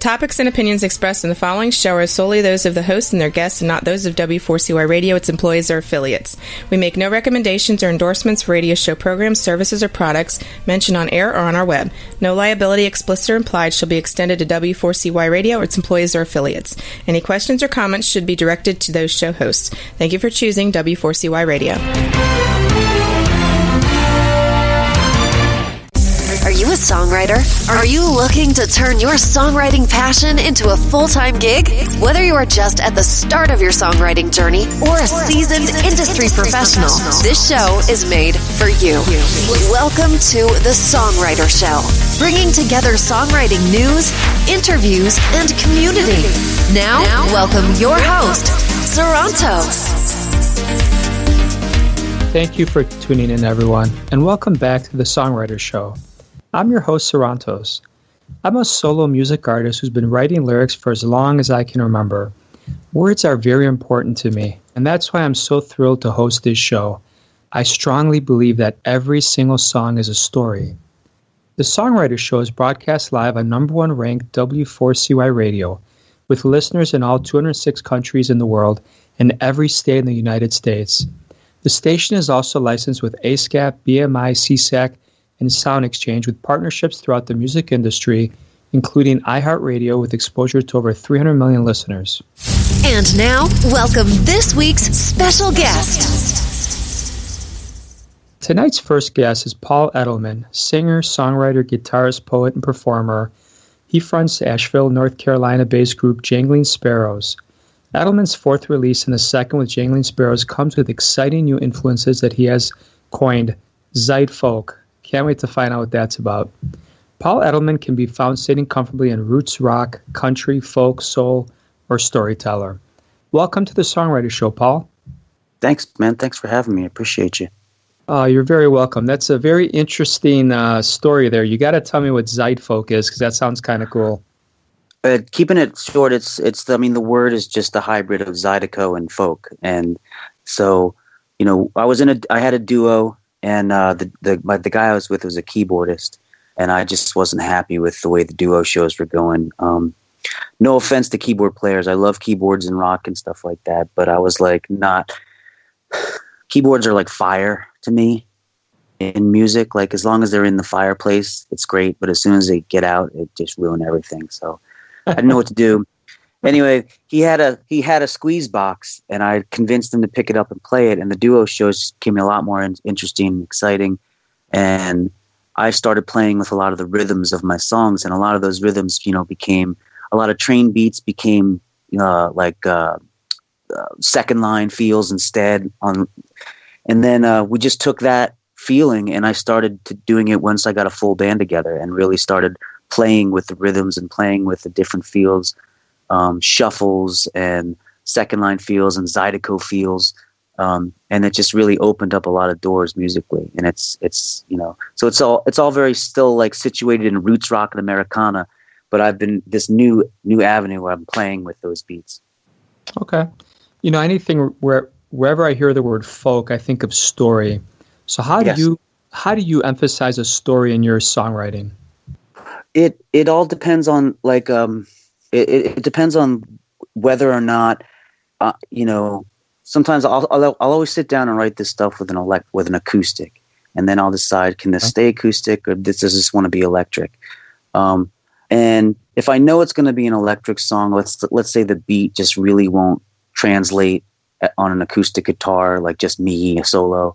topics and opinions expressed in the following show are solely those of the host and their guests and not those of W4CY Radio, its employees, or affiliates. We make no recommendations or endorsements for radio show programs, services, or products mentioned on air or on our web. No liability, explicit or implied, shall be extended to W4CY Radio or its employees or affiliates. Any questions or comments should be directed to those show hosts. Thank you for choosing W4CY Radio. Are you a songwriter? Are you looking to turn your songwriting passion into a full-time gig? Whether you are just at the start of your songwriting journey or a seasoned industry professional, this show is made for you. Welcome to the Songwriter Show, bringing together songwriting news, interviews, and community. Now, welcome your host, Sarantos. Thank you for tuning in, everyone, and welcome back to the Songwriter Show. I'm your host, Sarantos. I'm a solo music artist who's been writing lyrics for as long as I can remember. Words are very important to me, and that's why I'm so thrilled to host this show. I strongly believe that every single song is a story. The Songwriter Show is broadcast live on number one ranked W4CY Radio, with listeners in all 206 countries in the world and every state in the United States. The station is also licensed with ASCAP, BMI, CSAC, and Sound Exchange, with partnerships throughout the music industry, including iHeartRadio with exposure to over 300 million listeners. And now, welcome this week's special guest. Tonight's first guest is Paul Edelman, singer, songwriter, guitarist, poet, and performer. He fronts Asheville, North Carolina-based group Jangling Sparrows. Edelman's fourth release and the second with Jangling Sparrows comes with exciting new influences that he has coined Zeitfolk. Can't wait to find out what that's about. Paul Edelman can be found sitting comfortably in roots rock, country, folk, soul, or storyteller. Welcome to the Songwriter Show, Paul. Thanks, man. Thanks for having me. I appreciate you. You're very welcome. That's a very interesting story there. You got to tell me what Zeitfolk is, because that sounds kind of cool. Keeping it short, the word is just a hybrid of Zydeco and folk. And so, I had a duo. And the guy I was with was a keyboardist, and I just wasn't happy with the way the duo shows were going. No offense to keyboard players. I love keyboards and rock and stuff like that, but I was like, keyboards are like fire to me in music. Like, as long as they're in the fireplace, it's great, but as soon as they get out, it just ruined everything. So I didn't know what to do. Anyway, he had a squeeze box, and I convinced him to pick it up and play it. And the duo shows became a lot more interesting and exciting. And I started playing with a lot of the rhythms of my songs, and a lot of those rhythms, became a lot of train beats became second line feels instead. And then we just took that feeling, and I started doing it once I got a full band together, and really started playing with the rhythms and playing with the different feels. Shuffles and second line feels and Zydeco feels, and it just really opened up a lot of doors musically. And it's so it's all very still like situated in roots rock and Americana, but I've been this new avenue where I'm playing with those beats. Okay, wherever I hear the word folk, I think of story. So how do you emphasize a story in your songwriting? It all depends on It depends on whether or not, sometimes I'll always sit down and write this stuff with an acoustic, and then I'll decide, can this stay acoustic or does this want to be electric? And if I know it's going to be an electric song, let's say the beat just really won't translate on an acoustic guitar, like just me, a solo.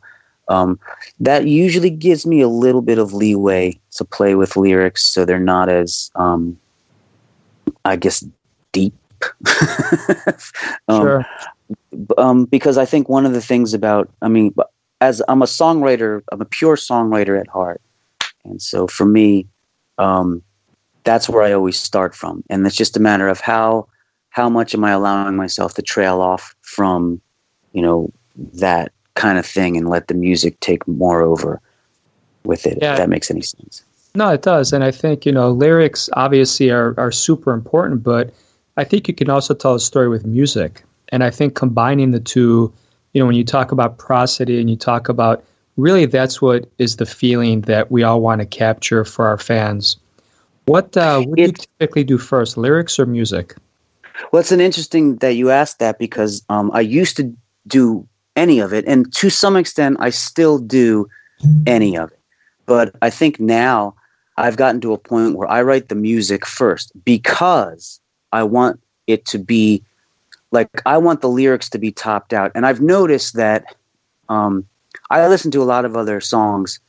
That usually gives me a little bit of leeway to play with lyrics so they're not as deep. Sure. Because I think one of the things as I'm a songwriter, I'm a pure songwriter at heart. And so for me, that's where I always start from. And it's just a matter of how much am I allowing myself to trail off from, that kind of thing and let the music take more over with it, if that makes any sense. No, it does. And I think, lyrics obviously are super important, but I think you can also tell a story with music. And I think combining the two, when you talk about prosody and you talk about, really that's what is the feeling that we all want to capture for our fans. What do you typically do first, lyrics or music? Well, it's an interesting that you asked that because I used to do any of it, and to some extent, I still do any of it. But I think now I've gotten to a point where I write the music first because I want it to be like I want the lyrics to be topped out. And I've noticed that I listen to a lot of other songs,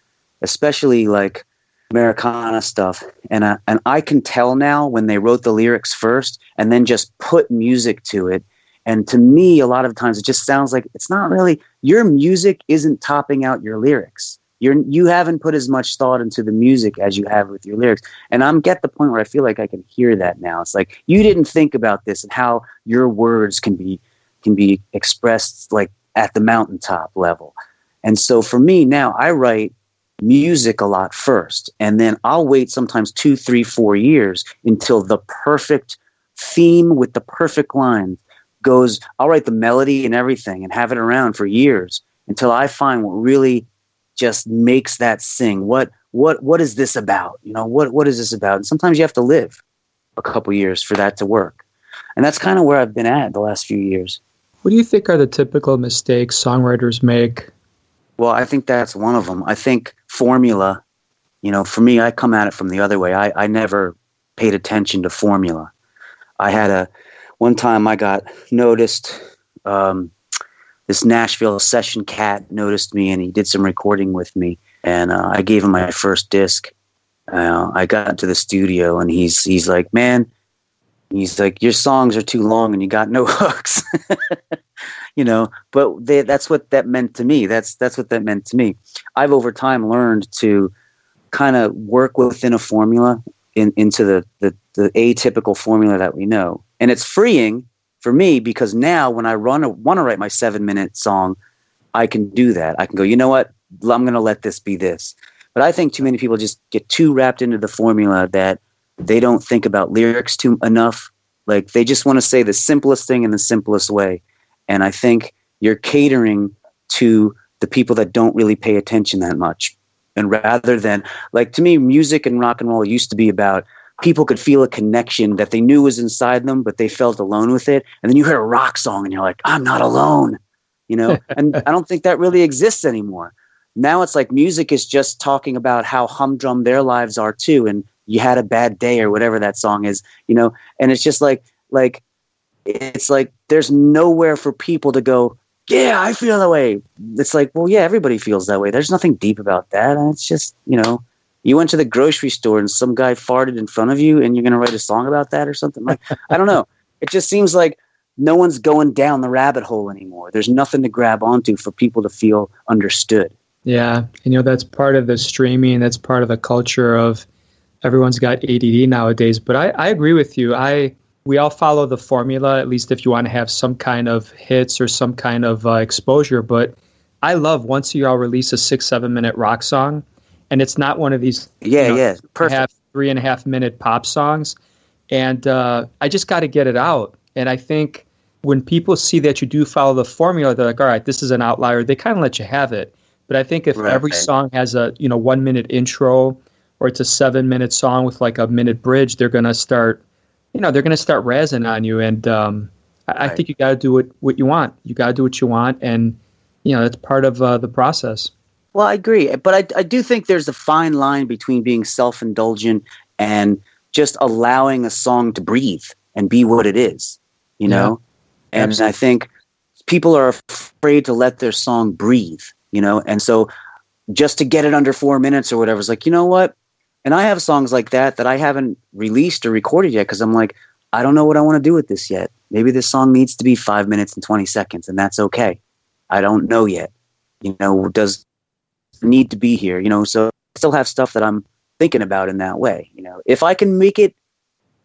especially like Americana stuff, and I can tell now when they wrote the lyrics first and then just put music to it. And to me, a lot of times it just sounds like it's not really, your music isn't topping out your lyrics. You haven't put as much thought into the music as you have with your lyrics. And I'm at the point where I feel like I can hear that now. It's like you didn't think about this and how your words can be expressed like at the mountaintop level. And so for me now, I write music a lot first, and then I'll wait sometimes 2, 3, 4 years until the perfect theme with the perfect lines goes. I'll write the melody and everything and have it around for years until I find what really just makes that sing. What is this about? You know, what is this about? And sometimes you have to live a couple years for that to work. And that's kind of where I've been at the last few years. What do you think are the typical mistakes songwriters make? Well, I think that's one of them. I think formula, you know, for me, I come at it from the other way. I never paid attention to formula. I had one time I got noticed, this Nashville session cat noticed me and he did some recording with me. And I gave him my first disc. I got into the studio and he's like, man, he's like, your songs are too long and you got no hooks. You know, but that's what that meant to me. That's what that meant to me. I've over time learned to kind of work within a formula into the atypical formula that we know. And it's freeing for me because now when I want to write my 7-minute song, I can do that. I can go, you know what? I'm going to let this be this. But I think too many people just get too wrapped into the formula that they don't think about lyrics enough. Like they just want to say the simplest thing in the simplest way. And I think you're catering to the people that don't really pay attention that much. And rather than, like, to me, music and rock and roll used to be about people could feel a connection that they knew was inside them, but they felt alone with it. And then you hear a rock song and you're like, I'm not alone, you know? And I don't think that really exists anymore. Now it's like music is just talking about how humdrum their lives are too. And you had a bad day or whatever that song is, you know? And it's just like, it's like there's nowhere for people to go, yeah, I feel that way. It's like, well, yeah, everybody feels that way. There's nothing deep about that. And it's just, you know, you went to the grocery store and some guy farted in front of you and you're going to write a song about that or something. Like, I don't know. It just seems like no one's going down the rabbit hole anymore. There's nothing to grab onto for people to feel understood. Yeah. And, you know, that's part of the streaming. That's part of the culture of everyone's got ADD nowadays. But I agree with you. We all follow the formula, at least if you want to have some kind of hits or some kind of exposure. But I love once a year I'll release a 6-7 minute rock song, and it's not one of these perfect 3.5 minute pop songs. And I just got to get it out. And I think when people see that you do follow the formula, they're like, all right, this is an outlier. They kind of let you have it. But I think if every song has a 1 minute intro or it's a 7-minute song with like a minute bridge, they're going to start. They're going to start razzing on you, and I think you got to do what you want. You got to do what you want, and that's part of the process. Well, I agree, but I do think there's a fine line between being self-indulgent and just allowing a song to breathe and be what it is, you know. And absolutely. I think people are afraid to let their song breathe, and so just to get it under 4 minutes or whatever is like, you know what? And I have songs like that I haven't released or recorded yet because I'm like, I don't know what I want to do with this yet. Maybe this song needs to be 5 minutes and 20 seconds, and that's okay. I don't know yet. Does it need to be here? So I still have stuff that I'm thinking about in that way. If I can make it,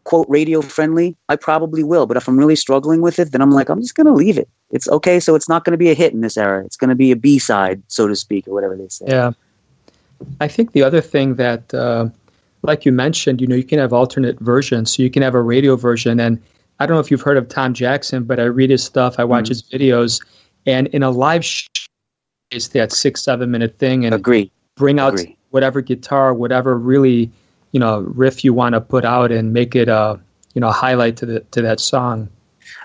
quote, radio friendly, I probably will. But if I'm really struggling with it, then I'm like, I'm just going to leave it. It's okay. So it's not going to be a hit in this era. It's going to be a B-side, so to speak, or whatever they say. Yeah. I think the other thing that, like you mentioned, you can have alternate versions. So you can have a radio version. And I don't know if you've heard of Tom Jackson, but I read his stuff. I watch his videos. And in a live show, it's that 6-7 minute thing. And bring out whatever guitar, whatever really riff you want to put out and make it a highlight to that song.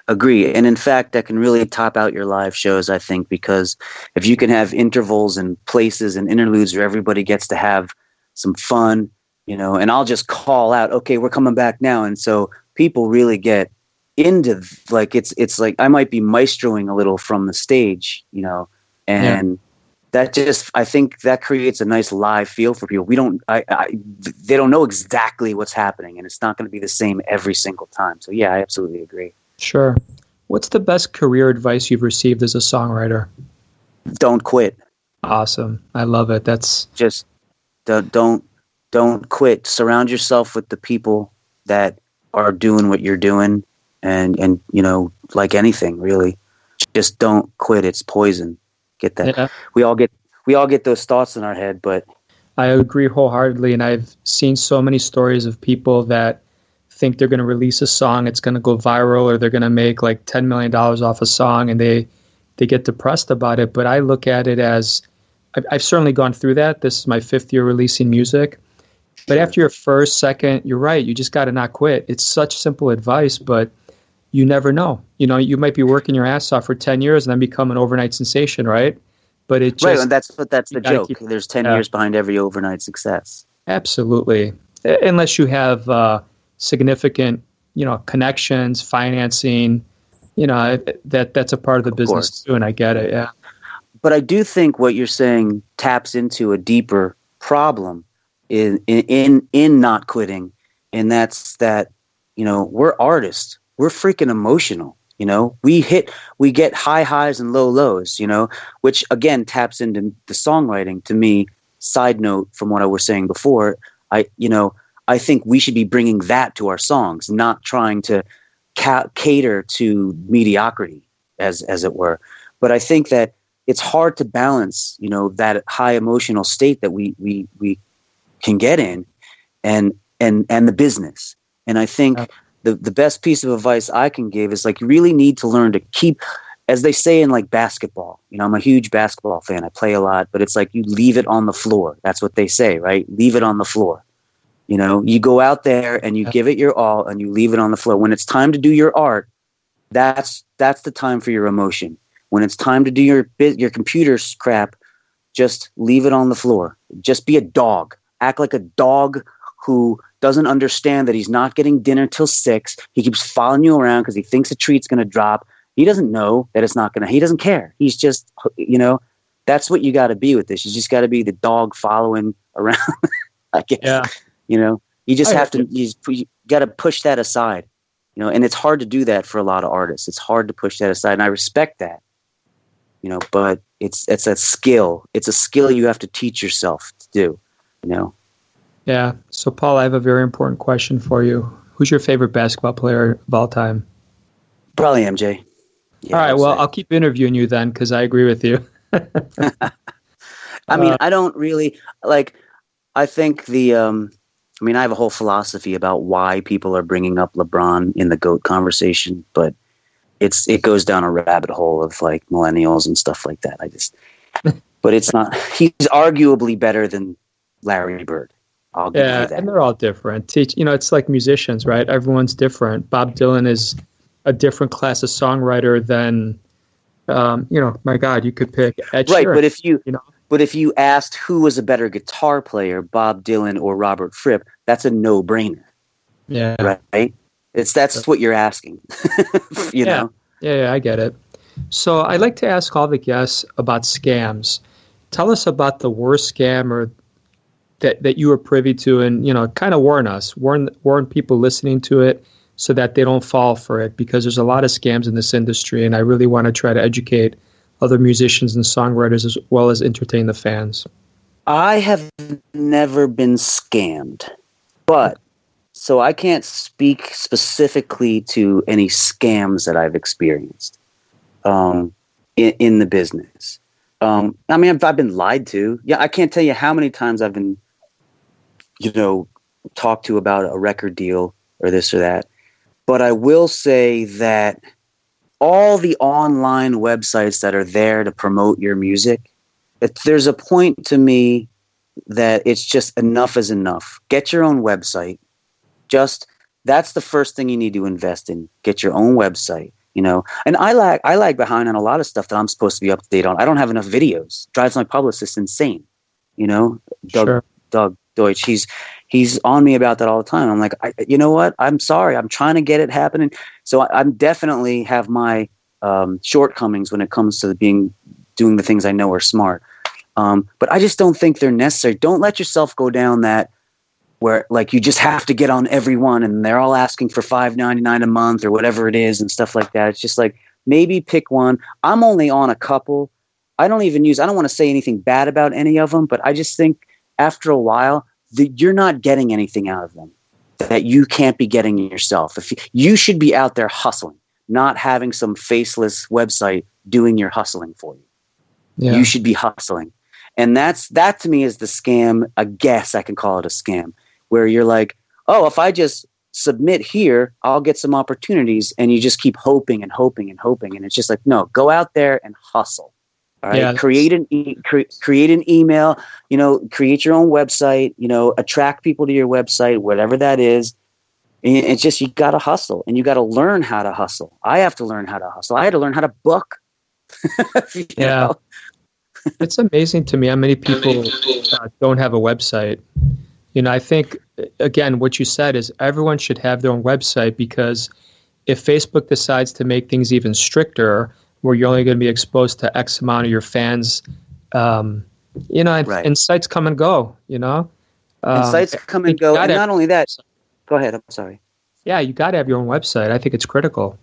Agree. And in fact, that can really top out your live shows, I think, because if you can have intervals and places and interludes where everybody gets to have some fun, and I'll just call out, okay, we're coming back now. And so people really get into, like, it's like I might be maestroing a little from the stage, and that just, I think that creates a nice live feel for people. They don't know exactly what's happening, and it's not going to be the same every single time. So yeah, I absolutely agree. Sure. What's the best career advice you've received as a songwriter? Don't quit. Awesome. I love it. That's just don't quit. Surround yourself with the people that are doing what you're doing, and like anything really, just don't quit. It's poison. Get that? Yeah. We all get those thoughts in our head, but I agree wholeheartedly. And I've seen so many stories of people that think they're going to release a song, it's going to go viral, or they're going to make like $10 million off a song, and they get depressed about it. But I look at it as, I've certainly gone through that. This is my 5th year releasing music. But after your first, second, you're right. You just got to not quit. It's such simple advice, but you never know. You might be working your ass off for 10 years and then become an overnight sensation, right? But it just, right, and that's the joke. There's 10 years behind every overnight success. Absolutely. Unless you have significant, connections, financing, that's a part of the business too, and I get it, yeah. But I do think what you're saying taps into a deeper problem in not quitting, and that's that, we're artists. We're freaking emotional, We get high highs and low lows, which again taps into the songwriting. To me, side note from what I was saying before, I think we should be bringing that to our songs, not trying to cater to mediocrity, as it were. But I think that it's hard to balance, that high emotional state that we can get in, and the business. And I think the best piece of advice I can give is, like, you really need to learn to keep, as they say in like basketball. I'm a huge basketball fan. I play a lot, but it's like you leave it on the floor. That's what they say, right? Leave it on the floor. You go out there and you give it your all, and you leave it on the floor. When it's time to do your art, that's the time for your emotion. When it's time to do your computer crap, just leave it on the floor. Just be a dog. Act like a dog who doesn't understand that he's not getting dinner till 6. He keeps following you around because he thinks a treat's going to drop. He doesn't know that it's not going to. He doesn't care. He's just, that's what you got to be with this. You just got to be the dog following around, I guess. Yeah. You just have to, you got to push that aside, and it's hard to do that for a lot of artists. It's hard to push that aside. And I respect that, but it's a skill. It's a skill you have to teach yourself to do, Yeah. So Paul, I have a very important question for you. Who's your favorite basketball player of all time? Probably MJ. Yeah, all right. Well, I'll keep interviewing you then, because I agree with you. I mean, I don't really I think I have a whole philosophy about why people are bringing up LeBron in the GOAT conversation, but it goes down a rabbit hole of like millennials and stuff like that. But it's not. He's arguably better than Larry Bird. I'll give you that. And they're all different. It's like musicians, right? Everyone's different. Bob Dylan is a different class of songwriter than, my God, you could pick Ed Sheeran. Right, but if you asked who was a better guitar player, Bob Dylan or Robert Fripp, that's a no-brainer. Yeah. Right? That's what you're asking. know? Yeah, I get it. So I like to ask all the guests about scams. Tell us about the worst scam or that you were privy to, and kind of warn people listening to it so that they don't fall for it, because there's a lot of scams in this industry, and I really want to try to educate other musicians and songwriters as well as entertain the fans. I have never been scammed, but so I can't speak specifically to any scams that I've experienced in the business. I've been lied to. Yeah, I can't tell you how many times I've been, talked to about a record deal or this or that. But I will say that all the online websites that are there to promote your music, there's a point to me that it's just enough is enough. Get your own website. That's the first thing you need to invest in. Get your own website, you know. And I lag behind on a lot of stuff that I'm supposed to be up to date on. I don't have enough videos. Drives my publicist insane, you know. Doug Deutsch, he's on me about that all the time. I'm like, you know what? I'm sorry. I'm trying to get it happening. So I'm definitely have my shortcomings when it comes to doing the things I know are smart. But I just don't think they're necessary. Don't let yourself go down that where like you just have to get on everyone and they're all asking for $5.99 a month or whatever it is and stuff like that. It's just like maybe pick one. I'm only on a couple. I don't want to say anything bad about any of them, but I just think after a while you're not getting anything out of them that you can't be getting yourself. If you should be out there hustling, not having some faceless website doing your hustling for you. Yeah. You should be hustling. And that to me is the scam. I guess I can call it a scam, where you're like, oh, if I just submit here, I'll get some opportunities. And you just keep hoping and hoping and hoping. And it's just like, no, go out there and hustle. All right. Yeah, create an email, you know, create your own website, you know, attract people to your website, whatever that is. And it's just, you got to hustle and you got to learn how to hustle. I have to learn how to hustle. I had to learn how to book. You know? It's amazing to me how many people don't have a website. You know, I think, again, what you said is everyone should have their own website, because if Facebook decides to make things even stricter, where you're only going to be exposed to X amount of your fans, you know, and sites come and go, you know. And sites come and go. And not only that, go ahead, I'm sorry. Yeah, you got to have your own website. I think it's critical.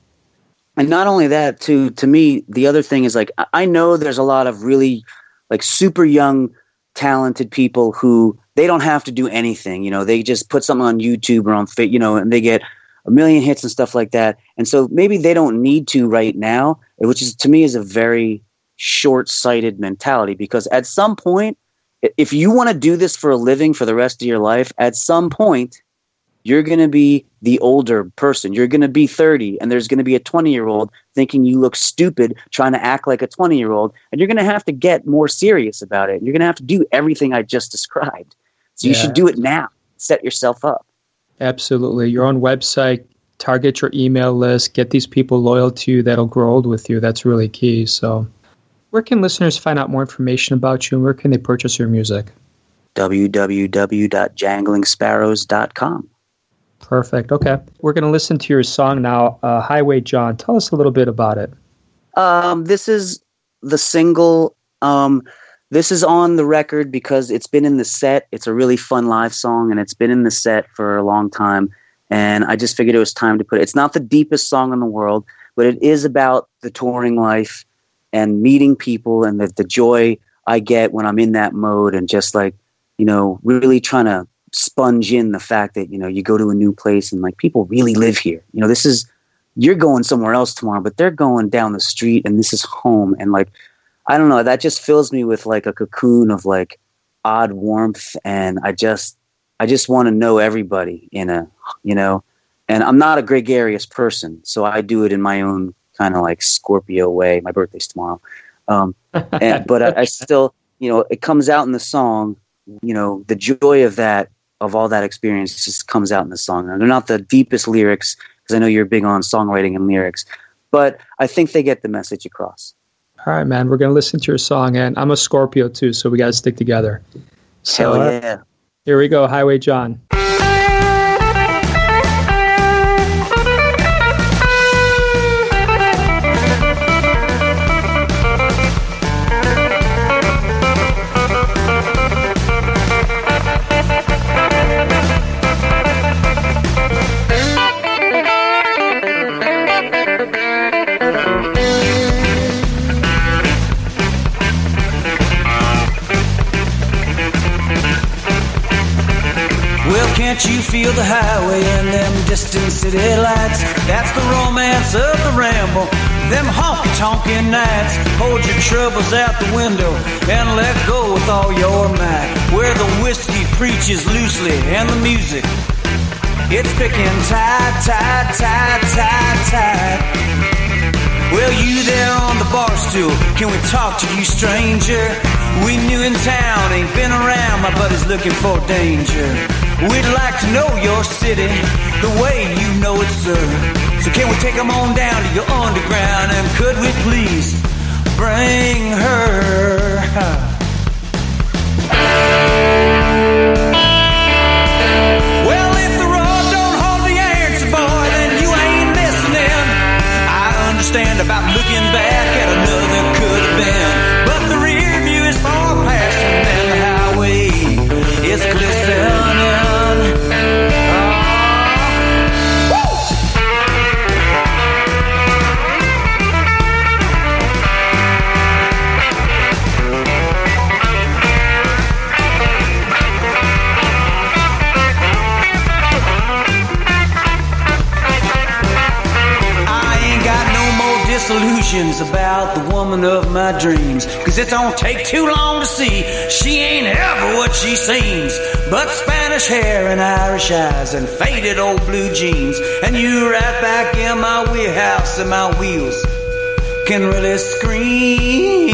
And not only that, to me, the other thing is like, I know there's a lot of really like super young, talented people who they don't have to do anything. You know, they just put something on YouTube or on Facebook, you know, and they get a million hits and stuff like that. And so maybe they don't need to right now, which is to me is a very short-sighted mentality, because at some point, if you want to do this for a living for the rest of your life, at some point, you're going to be the older person. You're going to be 30, and there's going to be a 20-year-old thinking you look stupid trying to act like a 20-year-old, and you're going to have to get more serious about it. You're going to have to do everything I just described. So you should do it now. Set yourself up. Absolutely. Your own website, target your email list, get these people loyal to you that'll grow old with you. That's really key. So where can listeners find out more information about you, and where can they purchase your music? www.janglingsparrows.com. Perfect. Okay. We're going to listen to your song now, Highway John. Tell us a little bit about it. This is the single. This is on the record because it's been in the set. It's a really fun live song, and it's been in the set for a long time. And I just figured it was time to put it. It's not the deepest song in the world, but it is about the touring life and meeting people and the joy I get when I'm in that mode, and just like, you know, really trying to sponge in the fact that, you know, you go to a new place and like people really live here. You know, you're going somewhere else tomorrow, but they're going down the street and this is home. And like, I don't know, that just fills me with like a cocoon of like odd warmth. And I just want to know everybody and I'm not a gregarious person. So I do it in my own kind of like Scorpio way. My birthday's tomorrow. But I still, you know, it comes out in the song, you know, the joy of all that experience just comes out in the song. And they're not the deepest lyrics, because I know you're big on songwriting and lyrics, but I think they get the message across. All right, man, we're going to listen to your song, and I'm a Scorpio too, so we got to stick together. So, hell yeah. Here we go, Highway John. Can't you feel the highway and them distant city lights? That's the romance of the ramble, them honky-tonkin' nights. Hold your troubles out the window and let go with all your might. Where the whiskey preaches loosely and the music, it's picking tight, tight, tight, tight, tight. Well, you there on the bar stool stool. Can we talk to you, stranger? We new in town, ain't been around. My buddy's looking for danger. We'd like to know your city the way you know it, sir. So can we take 'em on down to your underground? And could we please bring her? Well, if the road don't hold the answer, boy, then you ain't listening. I understand about looking back at another could have been, but the rear view is far passing and the highway is glistening. Illusions about the woman of my dreams, 'cause it don't take too long to see she ain't ever what she seems, but Spanish hair and Irish eyes and faded old blue jeans. And you right back in my wheelhouse, and my wheels can really scream.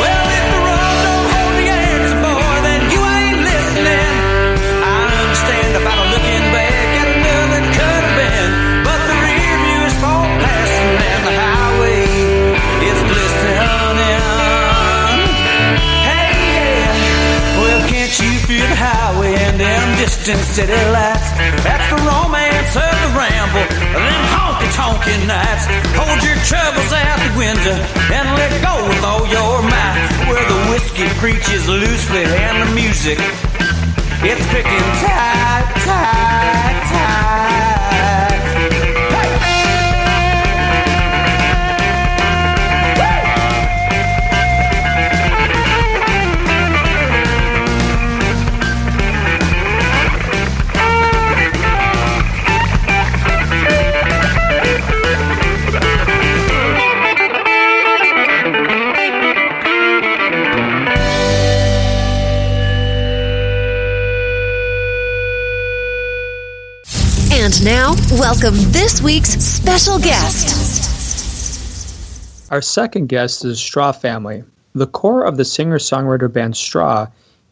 Well, if the road don't hold the answer, boy, then you ain't listening. I understand about a looking back, but the rear view is far passing and the highway is glistening. Hey, yeah. Well, can't you feel the highway and them distant city lights? That's the romance of the ramble, them honky-tonky nights. Hold your troubles out the window and let go with all your might, where the whiskey preaches loosely and the music, it's picking tight, tight, tight. And now, welcome this week's special guest. Our second guest is Straw Family. The core of the singer-songwriter band Straw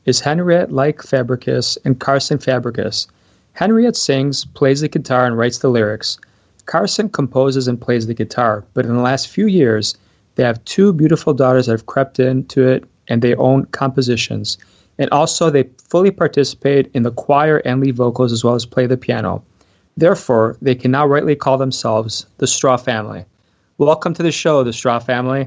is Henriette Like Fabricus and Carson Fabricus. Henriette sings, plays the guitar, and writes the lyrics. Carson composes and plays the guitar, but in the last few years, they have two beautiful daughters that have crept into it, and they own compositions. And also, they fully participate in the choir and lead vocals as well as play the piano. Therefore, they can now rightly call themselves the Straw Family. Welcome to the show, the Straw Family.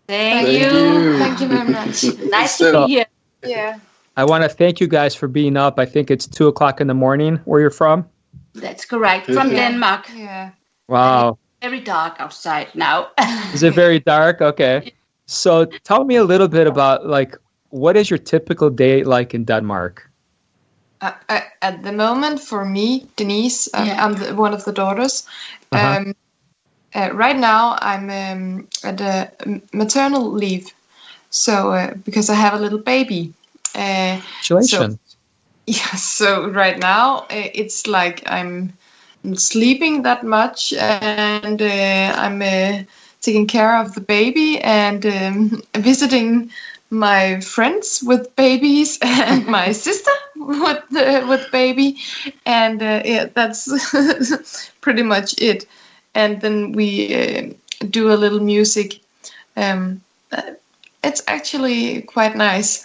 Thank you. Thank you very much. Nice to be here. Yeah. I want to thank you guys for being up. I think it's 2 o'clock in the morning where you're from. That's correct. From Denmark. Yeah. Wow. Very dark outside now. Is it very dark? Okay. So tell me a little bit about, like, what is your typical day like in Denmark? At the moment, for me, Denise, I'm one of the daughters. Right now, I'm at a maternal leave, so because I have a little baby. Congratulations. So right now, it's like I'm sleeping that much, and I'm taking care of the baby and visiting my friends with babies and my sister with baby, and that's pretty much it. And then we do a little music. It's actually quite nice.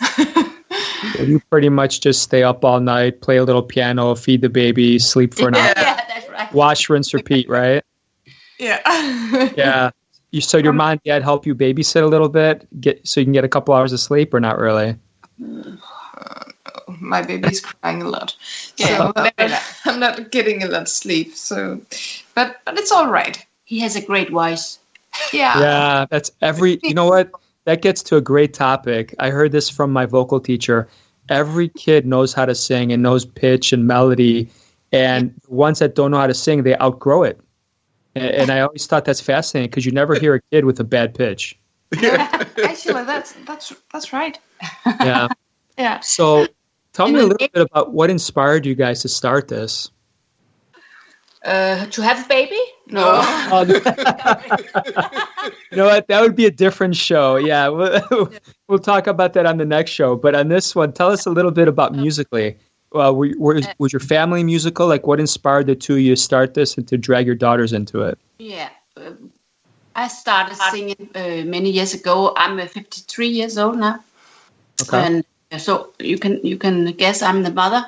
You pretty much just stay up all night, play a little piano, feed the baby, sleep for an hour. Yeah, that's right. Wash, rinse, repeat, right? Yeah. Yeah. So your mom and dad help you babysit a little bit, so you can get a couple hours of sleep, or not really? My baby's crying a lot, so I'm not getting a lot of sleep. So, but it's all right. He has a great voice. Yeah. Yeah, that's you know what? That gets to a great topic. I heard this from my vocal teacher. Every kid knows how to sing and knows pitch and melody, and the ones that don't know how to sing, they outgrow it. And I always thought that's fascinating because you never hear a kid with a bad pitch. Actually, that's right. Yeah. Yeah. So tell me a little bit about what inspired you guys to start this. To have a baby? No. You know what? That would be a different show. Yeah, we'll talk about that on the next show. But on this one, tell us a little bit about musically. Was your family musical? Like, what inspired the two of you to start this and to drag your daughters into it? Yeah. I started singing many years ago. I'm 53 years old now. Okay. And so you can guess I'm the mother,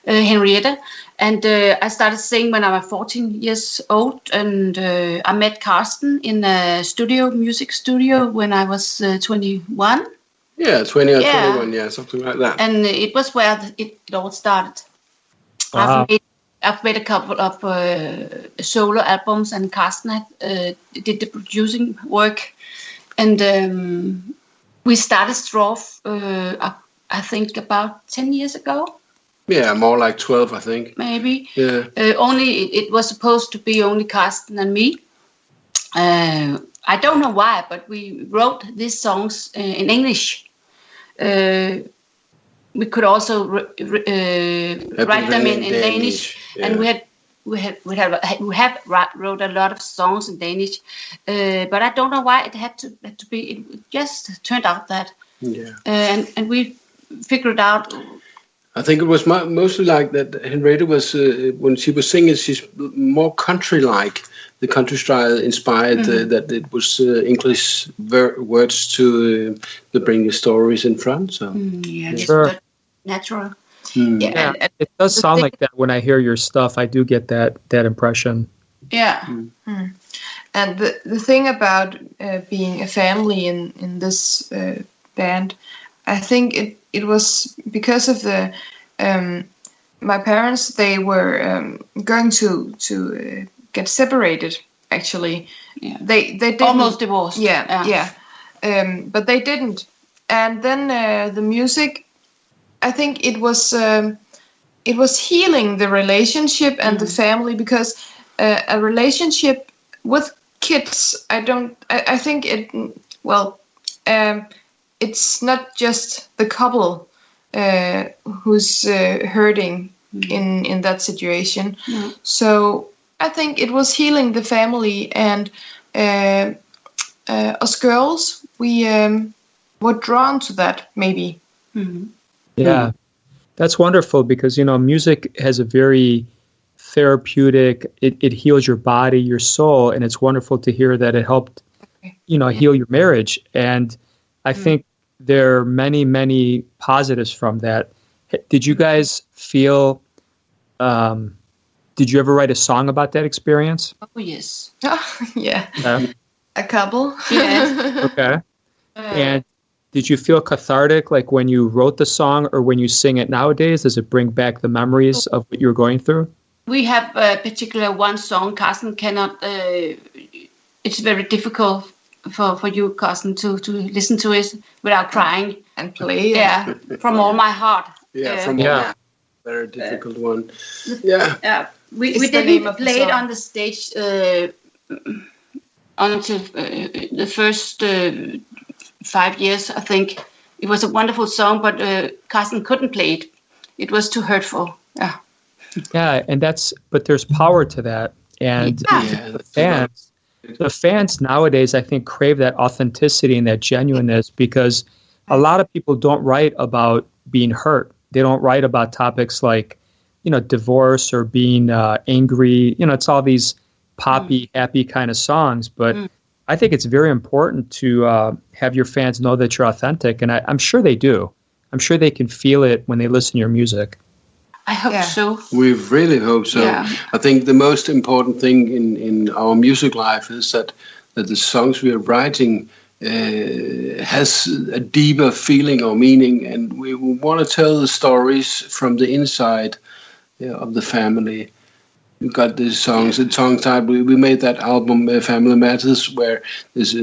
Henrietta. And I started singing when I was 14 years old. And I met Carsten in a music studio when I was 21. Yeah, 20 or 21, yeah, something like that. And it was where it all started. Wow. I've made a couple of solo albums, and Carsten did the producing work. And we started off, I think, about 10 years ago. Yeah, more like 12, I think. Maybe. Yeah. It was supposed to be only Carsten and me. I don't know why, but we wrote these songs in English. We could also write them in Danish, yeah. And we have wrote a lot of songs in Danish, but I don't know why it had to be. It just turned out that, and we figured out. I think it was mostly like that. Henrietta was when she was singing, she's more country-like. The country style inspired that it was English words to bring the stories in front. So sure, natural. Yeah, and it does sound like that when I hear your stuff. I do get that impression. Yeah. And the thing about being a family in this band, I think it was because of the my parents. They were going to get separated. Actually, they didn't, almost divorced. But they didn't. And then the music, I think it was healing the relationship and the family, because a relationship with kids, I think it's not just the couple who's hurting in that situation. So I think it was healing the family, and us girls, we were drawn to that, maybe. Yeah, that's wonderful, because, music has a very therapeutic, it heals your body, your soul, and it's wonderful to hear that it helped, heal your marriage. And I think there are many, many positives from that. Did you guys feel... did you ever write a song about that experience? Oh, yes. Yeah. A couple. Yeah. Okay. And did you feel cathartic, like when you wrote the song, or when you sing it nowadays? Does it bring back the memories of what you were going through? We have particular one song. Carsten cannot. It's very difficult for you, Carsten, to listen to it without crying and play. Yeah, from all my heart. Very difficult one. We didn't play it on the stage until the first 5 years, I think. It was a wonderful song, but Carsten couldn't play it. It was too hurtful. Yeah, but there's power to that, and the fans nowadays, I think, crave that authenticity and that genuineness, because a lot of people don't write about being hurt. They don't write about topics like, divorce or being angry. It's all these poppy, happy kind of songs. But I think it's very important to have your fans know that you're authentic. And I'm sure they do. I'm sure they can feel it when they listen to your music. I hope so. We really hope so. Yeah. I think the most important thing in our music life is that the songs we are writing has a deeper feeling or meaning, and we want to tell the stories from the inside of the family. We got these songs at Songtime. We made that album Family Matters, where there's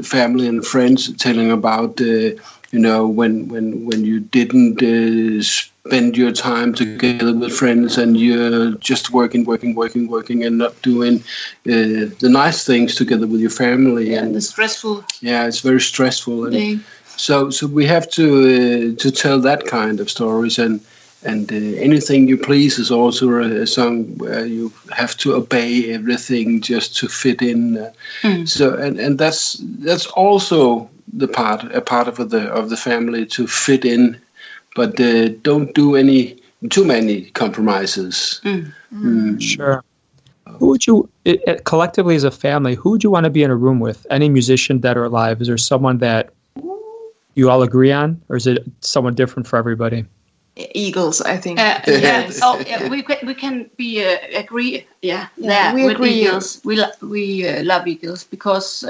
family and friends telling about when you didn't spend your time together with friends, and you're just working and not doing the nice things together with your family. And the stressful. Yeah, it's very stressful. And so we have to tell that kind of stories, and Anything You Please is also a song where you have to obey everything just to fit in. So and that's also a part of the family, to fit in, but don't do too many compromises. Sure. Who would you, collectively as a family, who would you want to be in a room with? Any musician dead or alive? Is there someone that you all agree on, or is it someone different for everybody? Eagles, I think. Yes. We can be agree. Yeah, we with agree. Eagles. We love Eagles because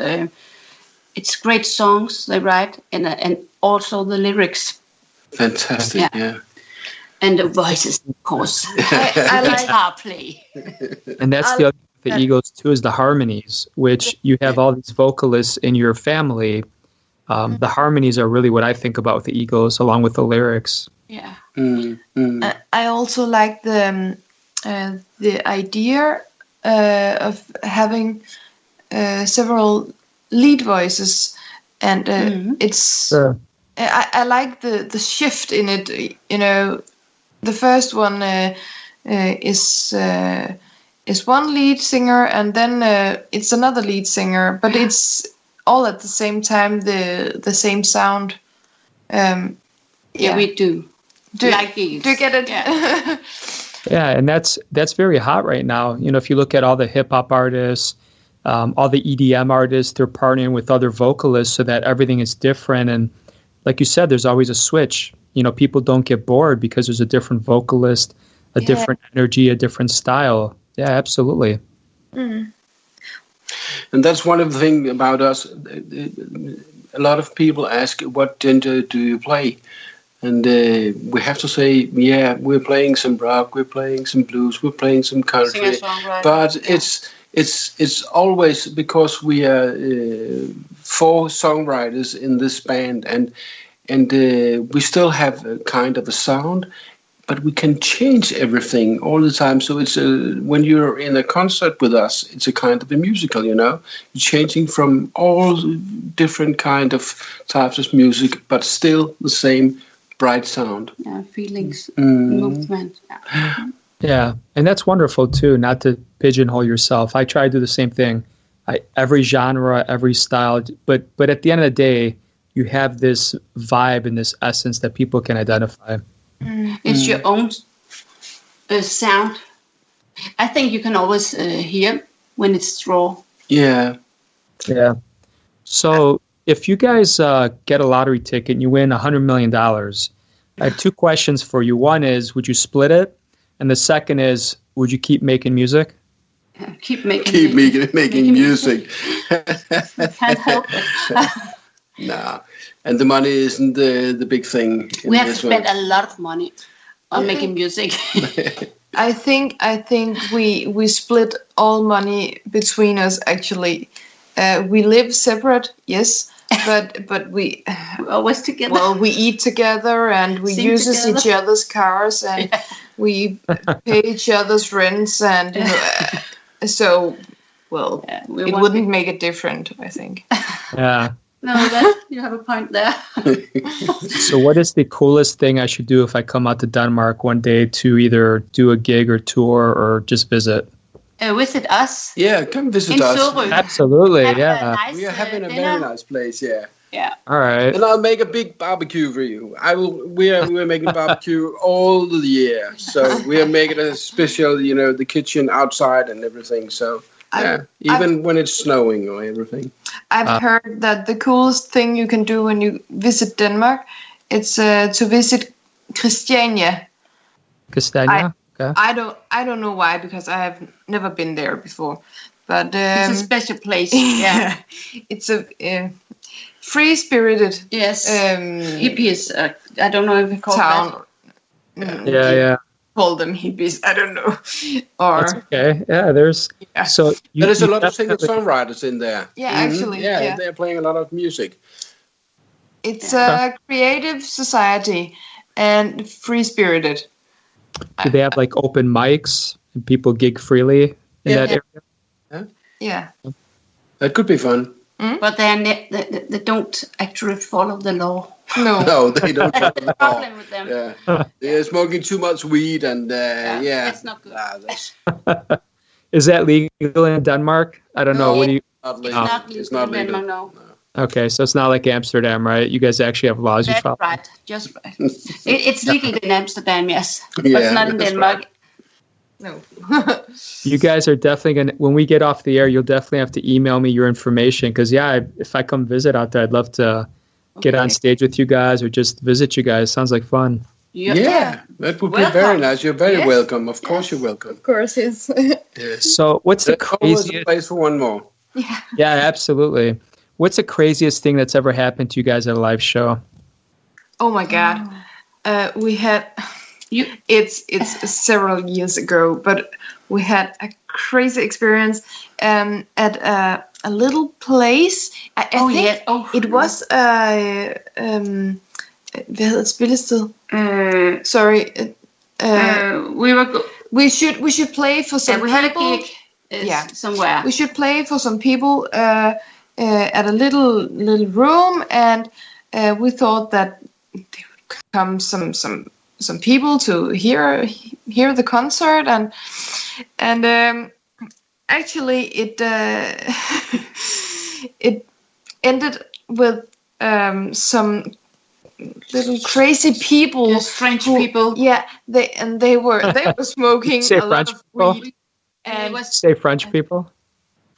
it's great songs they write, and also the lyrics. Fantastic. Yeah. And the voices, of course. I like guitar play. And that's the other thing with the Eagles too, is the harmonies, which you have all these vocalists in your family. The harmonies are really what I think about with the Eagles, along with the lyrics. Yeah. I also like the idea of having several lead voices, and it's. Sure. I like the shift in it. You know, the first one is one lead singer, and then it's another lead singer, but it's all at the same time the same sound. Yeah, we do. Do you get it? Yeah. Yeah, and that's very hot right now. You know, if you look at all the hip hop artists, all the EDM artists, they're partnering with other vocalists so that everything is different. And like you said, there's always a switch. You know, people don't get bored because there's a different vocalist, a different energy, a different style. Yeah, absolutely. And that's one of the things about us. A lot of people ask, what genre do you play? And we have to say, yeah, we're playing some rock, we're playing some blues, we're playing some country. But it's always because we are 4 songwriters in this band, and we still have a kind of a sound, but we can change everything all the time. So it's when you're in a concert with us, it's a kind of a musical, you know. You're changing from all different kind of types of music, but still the same bright sound. Yeah, feelings, movement. Yeah, and that's wonderful too, not to pigeonhole yourself. I try to do the same thing. Every genre, every style, but at the end of the day, you have this vibe and this essence that people can identify. It's your own sound. I think you can always hear when it's raw. Yeah. So if you guys get a lottery ticket and you win $100 million, I have 2 questions for you. One is, would you split it? And the second is, would you keep making music? Keep making music. Can't help it. No, and the money isn't the big thing. We have to spend a lot of money on making music. I think we split all money between us. Actually, we live separate, yes, but we always together. Well, we eat together and we use each other's cars and we pay each other's rents and so. Well, it wouldn't make it different, I think. Yeah. No, you have a point there. So what is the coolest thing I should do if I come out to Denmark one day to either do a gig or tour or just visit? Visit us. Yeah, come visit us. Sorø. Absolutely, yeah. Nice, we are having a dinner. very nice place, yeah. Yeah. All right. And I'll make a big barbecue for you. We are making barbecue all the year. So we are making a special, you know, the kitchen outside and everything. So yeah, even when it's snowing or everything. I've heard that the coolest thing you can do when you visit Denmark, it's to visit Christiania. Christiania? Okay. I don't know why, because I have never been there before. But it's a special place. Yeah. It's a free-spirited. Yes. Hippies. I don't know if we call town. That. Yeah. Call them hippies. I don't know. Or that's okay. Yeah, there's so there's a lot of singer-songwriters in there. Yeah, actually. Yeah, they're playing a lot of music. It's a creative society and free-spirited. Do they have like open mics and people gig freely in that area? Yeah. That could be fun. But they don't actually follow the law. No, they don't follow the law. Problem with them. Yeah. They're smoking too much weed and That's not good. Is that legal in Denmark? I don't know. What do you? It's not legal. Denmark, no. Okay, so it's not like Amsterdam, right? You guys actually have laws you follow. Right, just right. It's legal in Amsterdam, yes, but it's not in Denmark. Right. No. You guys are definitely going to, when we get off the air, you'll definitely have to email me your information because, if I come visit out there, I'd love to get on stage with you guys or just visit you guys. Sounds like fun. Yeah, that would be very nice. You're very welcome. Of course, you're welcome. Of course, yes. So, what's the craziest? Always a place for one more. Yeah, absolutely. What's the craziest thing that's ever happened to you guys at a live show? Oh my God, we had. It's several years ago, but we had a crazy experience at a little place. I think it was hvad hedder spillested? Sorry. We should play for some. We had a gig somewhere. We should play for some people at a little room, and we thought that there would come some people to hear the concert, and actually it it ended with some little crazy people, just French people. Yeah, they were smoking a lot of weed. And say French people.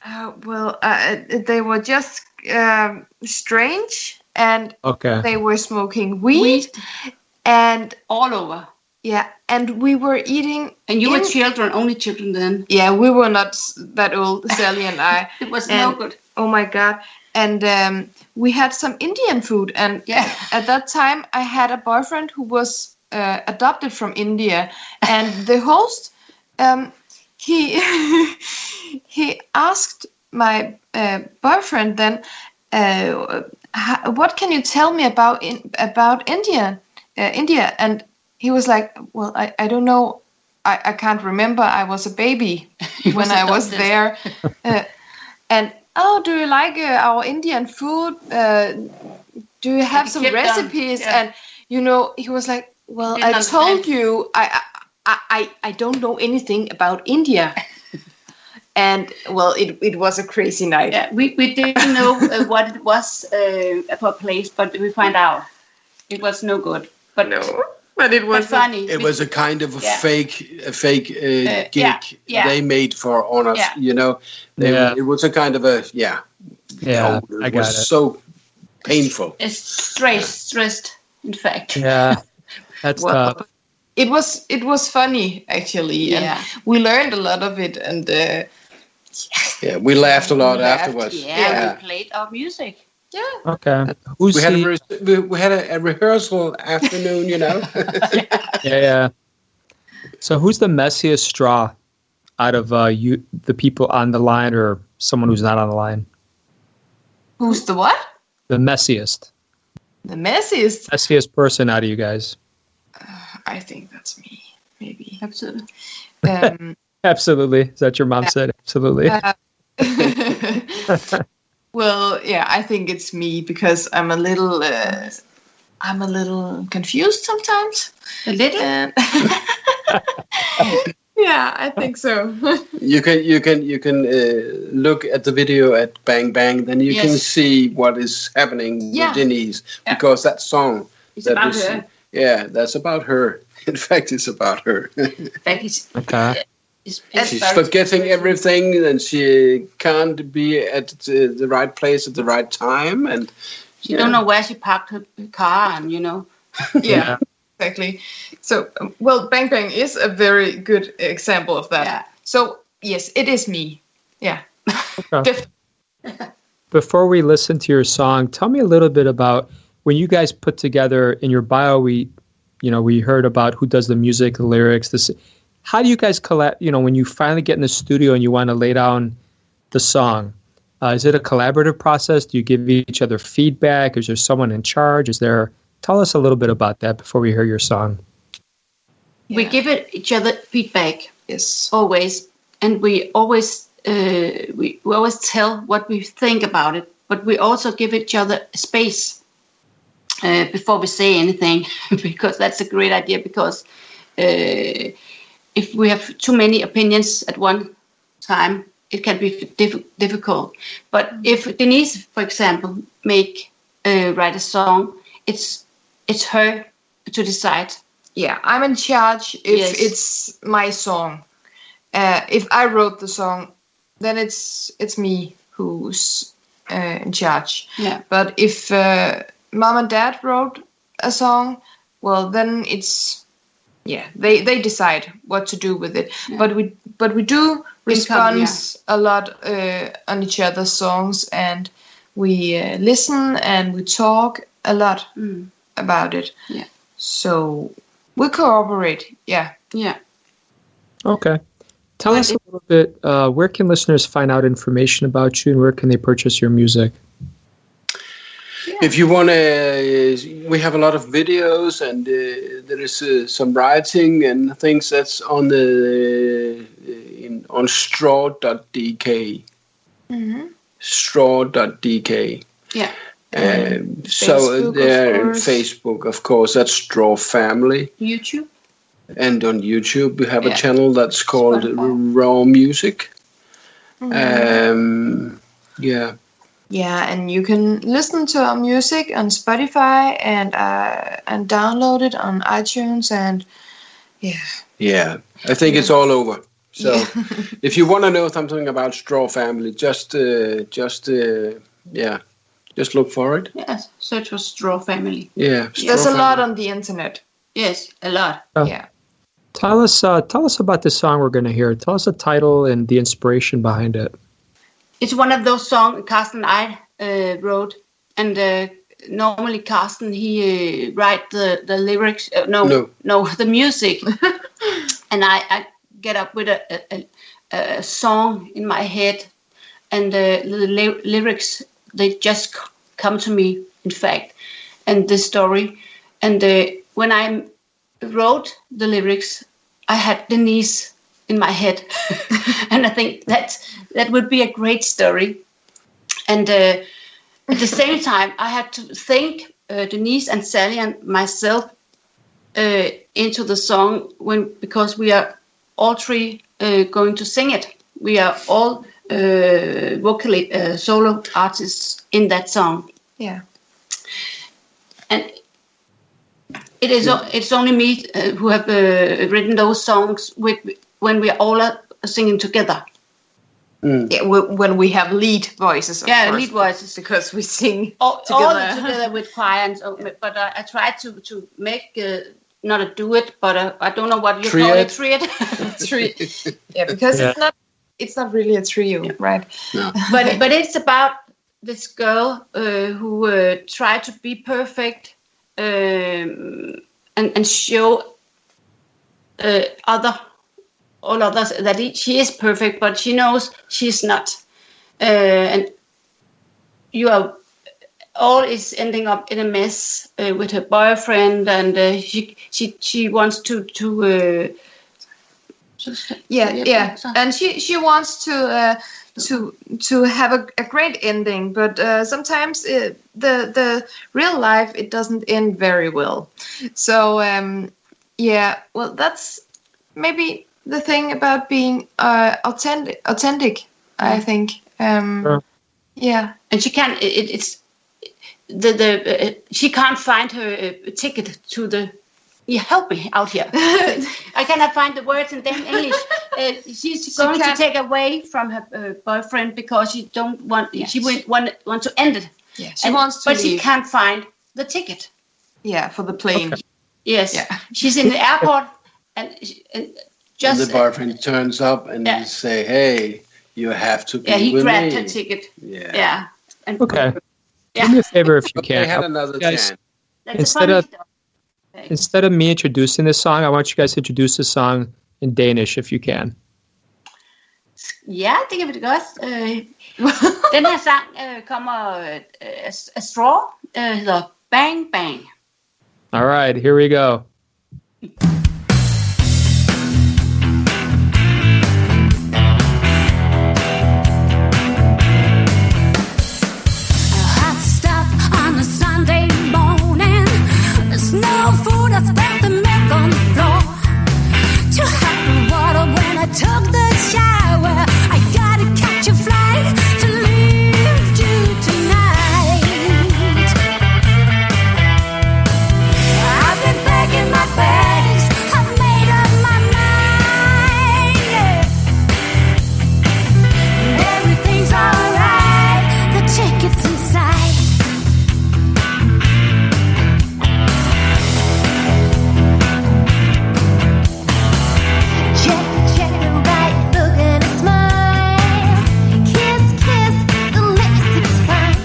They were just strange, and they were smoking weed. And all over. Yeah, and we were eating. And you were only children then. Yeah, we were not that old, Sally and I. It was no good. Oh my God. And we had some Indian food. And at that time, I had a boyfriend who was adopted from India. And the host, he asked my boyfriend then, what can you tell me about India? And he was like, well, I don't know. I can't remember. I was a baby when I was there. And, do you like our Indian food? Do you have some recipes? And, he was like, well, I told you, I don't know anything about India. And, well, it was a crazy night. Yeah, we didn't know what it was for a place, but we found out. It was no good. But it was funny. It was a kind of a fake gig they made for on us. Yeah. It was a kind of a it was so painful. It's stressed, in fact. Yeah, that's tough. It was funny actually, and we learned a lot of it, and we laughed a lot afterwards. Yeah, we played our music. Yeah. Okay. We had a rehearsal afternoon, Yeah. So who's the messiest straw out of the people on the line or someone who's not on the line? Who's the what? The messiest. The messiest? Messiest person out of you guys. I think that's me. Maybe. Absolutely. Absolutely. Is that your mom said? Absolutely. Well, yeah, I think it's me because I'm a little confused sometimes. A little? Yeah, I think so. You can look at the video at Bang Bang, then you can see what is happening with Denise because that song it's about her. Yeah, that's about her. In fact, it's about her. She's forgetting everything, and she can't be at the right place at the right time, and she don't know where she parked her car, and Yeah, exactly. So, well, Bang Bang is a very good example of that. Yeah. So, yes, it is me. Yeah. Okay. Before we listen to your song, tell me a little bit about when you guys put together in your bio. We heard about who does the music, the lyrics, this. How do you guys when you finally get in the studio and you want to lay down the song, is it a collaborative process? Do you give each other feedback? Is there someone in charge? Tell us a little bit about that before we hear your song. Yeah. We give each other feedback. Yes. Always. And we always tell what we think about it but we also give each other space before we say anything, because that's a great idea. Because if we have too many opinions at one time, it can be difficult. But if Denise, for example, write a song, it's her to decide. Yeah, I'm in charge if it's my song. If I wrote the song, then it's me who's in charge. Yeah. But if mom and dad wrote a song, well, then it's they decide what to do with it. Yeah. But we do respond a lot on each other's songs, and we listen and we talk a lot about it. Yeah. So we cooperate. Yeah. Yeah. Okay. Tell us a little bit, where can listeners find out information about you, and where can they purchase your music? Yeah. If you want to, we have a lot of videos, and there is some writing and things that's on on straw.dk. Mm-hmm. Straw.dk. Yeah. So there in Facebook, of course, that's Straw Family. YouTube. And on YouTube, we have a channel that's called Raw Music. Mm-hmm. Yeah, and you can listen to our music on Spotify and download it on iTunes and Yeah, I think it's all over. So if you want to know something about Straw Family, just look for it. Yes, search for Straw Family. Yeah, there's a lot on the internet. Yes, a lot. Yeah. Tell us about the song we're going to hear. Tell us the title and the inspiration behind it. It's one of those songs Carsten and I wrote, and normally Carsten he write the lyrics. No, the music, and I get up with a song in my head, and the lyrics they just come to me. In fact, and the story, and when I wrote the lyrics, I had Denise in my head, and I think that would be a great story. And at the same time, I had to think Denise and Sally and myself into the song because we are all three going to sing it. We are all vocally solo artists in that song. Yeah, and it's only me who have written those songs when we all are singing together. Yeah, when we have lead voices. Of course, lead voices, because we sing all together with choir. But I tried to make not a duet, but I don't know what you call it. Triad. Yeah, because it's not really a trio, right? No. But it's about this girl who tried to be perfect and show all others that she is perfect, but she knows she's not. And you are all is ending up in a mess with her boyfriend, and she wants to and she wants to have a great ending, but sometimes the real life it doesn't end very well. So well, that's maybe the thing about being authentic. I think. Yeah, and she can. It's she can't find her ticket to the. You help me out here. I cannot find the words in English. She's going to take away from her boyfriend because she don't want. Yeah, she want to end it. Yeah, she wants to but leave. She can't find the ticket. Yeah, for the plane. Okay. Yes, she's in the airport, and the boyfriend turns up and he say, "Hey, you have to be with me." Yeah, he grabbed her ticket. Yeah. And okay. Do me a favor if you can. They had another chance. Instead of me introducing this song, I want you guys to introduce the song in Danish, if you can. Ja, det kan vi da godt. Den her sang kommer af Straw, hedder Bang Bang. All right, here we go. took the shower. I gotta catch a flight to leave you tonight. I've been packing my bags, I've made up my mind, yeah. Everything's alright, the ticket's inside. Check the right look and a smile. Kiss, the lipstick's fine.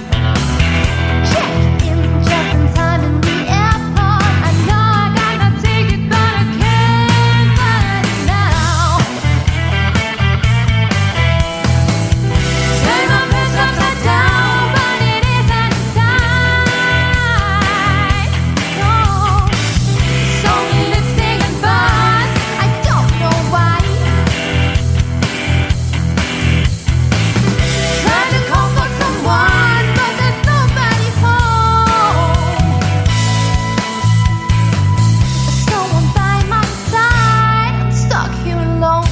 Check in just in time in the airport. I know I got my ticket, but I can't find it now. Turn my purse upside down, but it isn't inside. No, it's only lipstick and buzz. I don't know why. Trying to call for someone, but there's nobody home. There's no one by my side. I'm stuck here alone.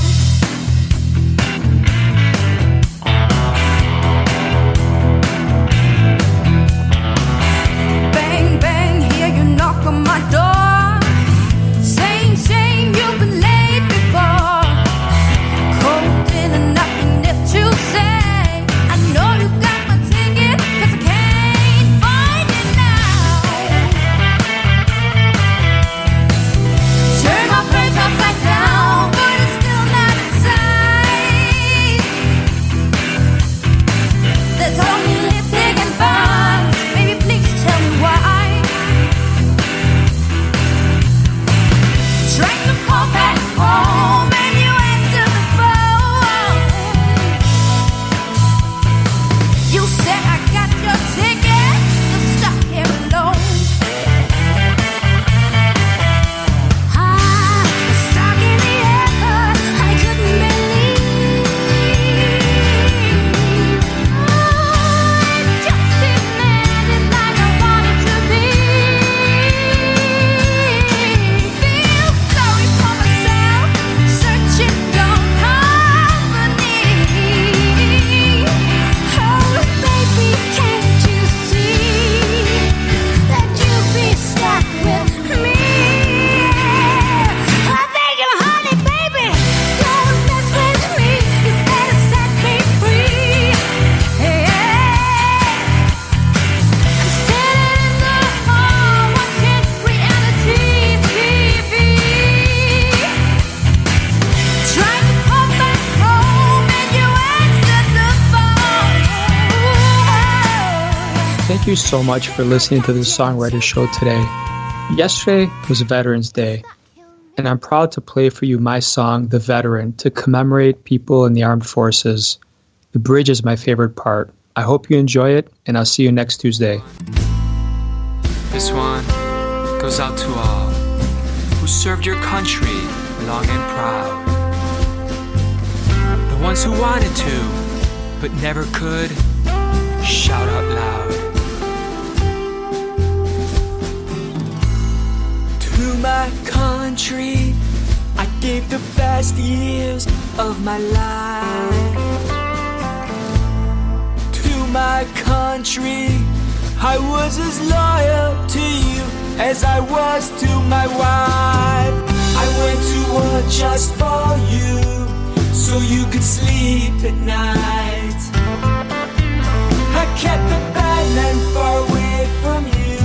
Bang, bang, hear you knock on my door. Same, you've been late before. Cold dinner, nothing left to say. I know you got my ticket, 'cause I can't find it now. Turn my purse upside down, but it's still not inside. There's only lipstick and buzz. Baby, please tell me why. Trying to call back home and you answer the phone. You said I got your ticket, you're stuck here alone. Stuck in the airport, I couldn't believe. It just didn't end like I wanted to be. Feel sorry for myself, searching your company. Oh, baby, can't you see that you'd be stuck with me? I beg you, honey, baby, don't mess with me. You better set me free. I'm sitting in the hall watching reality TV. Trying to call back home and you answered the phone. Thank you so much for listening to the Songwriter Show today. Yesterday was Veterans Day, and I'm proud to play for you my song, The Veteran, to commemorate people in the armed forces. The bridge is my favorite part. I hope you enjoy it, and I'll see you next Tuesday. This one goes out to all who served your country long and proud. The ones who wanted to, but never could, shout out loud. To my country, I gave the best years of my life. To my country, I was as loyal to you as I was to my wife. I went to war just for you, so you could sleep at night. I kept the bad men far away from you.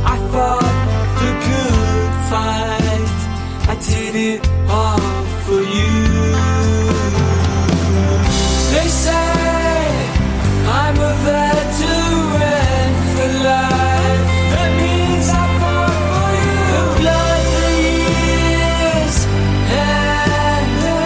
I fought the good fight. I did it all for you. They say I'm a veteran for life. That means I fought for you. The blood, the years, and the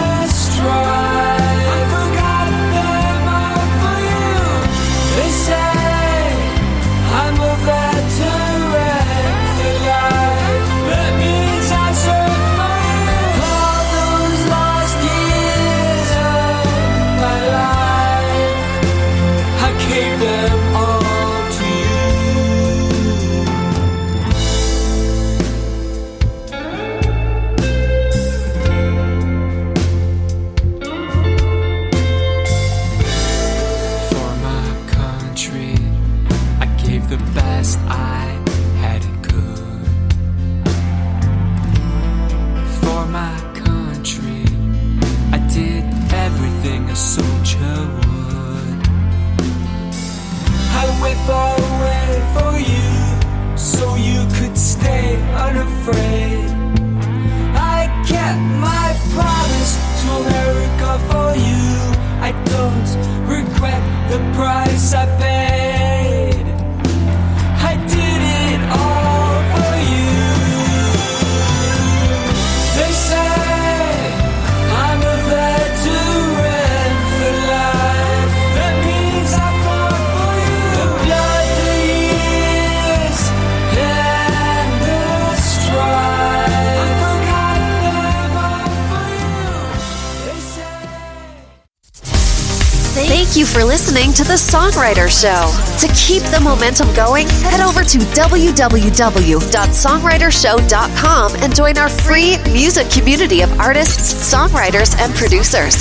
Thank you for listening to The Songwriter Show. To keep the momentum going, head over to www.songwritershow.com and join our free music community of artists, songwriters, and producers.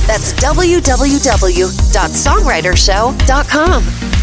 That's www.songwritershow.com.